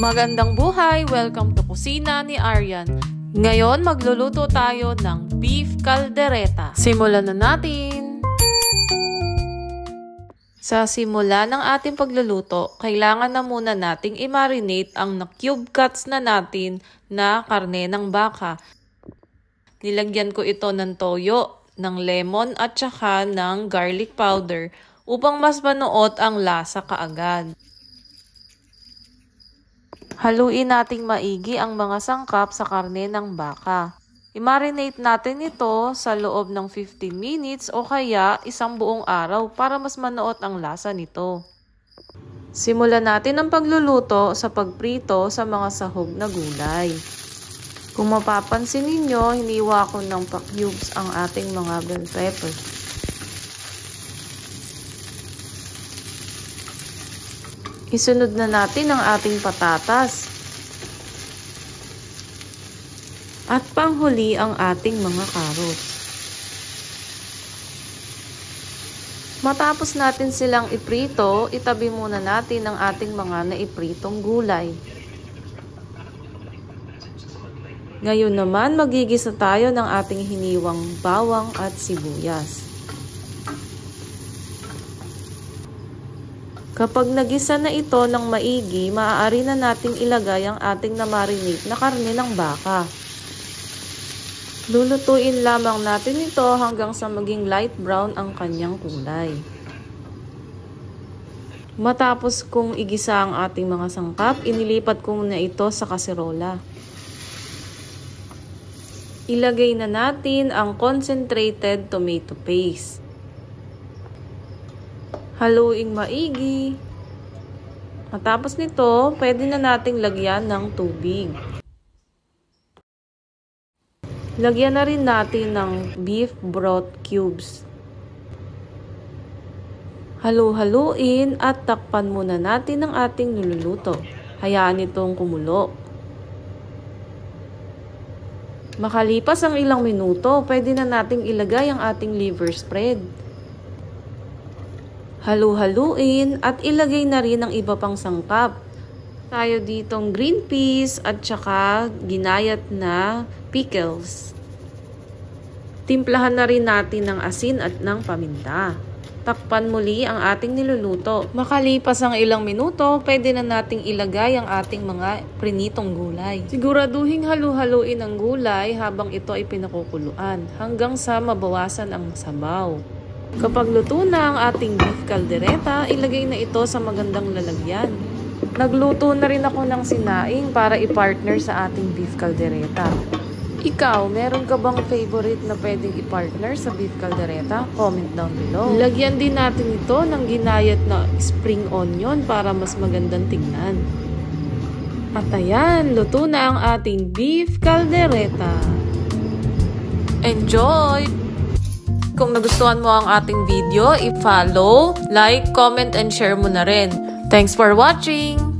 Magandang buhay! Welcome to Kusina ni Aryan. Ngayon, magluluto tayo ng beef caldereta. Simulan na natin! Sa simula ng ating pagluluto, kailangan na muna nating i-marinate ang na-cube cuts na natin na karne ng baka. Nilagyan ko ito ng toyo, ng lemon at saka ng garlic powder upang mas manuot ang lasa kaagad. Haluin nating maigi ang mga sangkap sa karne ng baka. I-marinate natin ito sa loob ng 15 minutes o kaya isang buong araw para mas manuot ang lasa nito. Simulan natin ang pagluluto sa pagprito sa mga sahog na gulay. Kung mapapansin ninyo, hiniwa ko ng pa-cubes ang ating mga bell pepper. Isunod na natin ang ating patatas. At panghuli ang ating mga carrots. Matapos natin silang iprito, itabi muna natin ang ating mga naipritong gulay. Ngayon naman, magigisa tayo ng ating hiniwang bawang at sibuyas. Kapag nagisa na ito ng maigi, maaari na nating ilagay ang ating na-marinate na karne ng baka. Lulutuin lamang natin ito hanggang sa maging light brown ang kanyang kulay. Matapos kong igisa ang ating mga sangkap, inilipat ko muna ito sa kaserola. Ilagay na natin ang concentrated tomato paste. Haluing maigi. Matapos nito, pwede na nating lagyan ng tubig. Lagyan na rin natin ng beef broth cubes. Halu-haluin at takpan muna natin ang ating niluluto. Hayaan itong kumulo. Makalipas ang ilang minuto, pwede na nating ilagay ang ating liver spread. Halu-haluin at ilagay na rin ang iba pang sangkap. Tayo ditong green peas at saka ginayat na pickles. Timplahan na rin natin ng asin at ng paminta. Takpan muli ang ating niluluto. Makalipas ang ilang minuto, pwede na nating ilagay ang ating mga prinitong gulay. Siguraduhin halu-haluin ang gulay habang ito ay pinakukuluan hanggang sa mabawasan ang sabaw. Kapag luto na ang ating beef caldereta, ilagay na ito sa magandang lalagyan. Nagluto na rin ako ng sinaing para i-partner sa ating beef caldereta. Ikaw, meron ka bang favorite na pwedeng i-partner sa beef caldereta? Comment down below. Lagyan din natin ito ng ginayat na spring onion para mas magandang tingnan. At ayan, luto na ang ating beef caldereta. Enjoy! Kung nagustuhan mo ang ating video, i-follow, like, comment, and share mo na rin. Thanks for watching!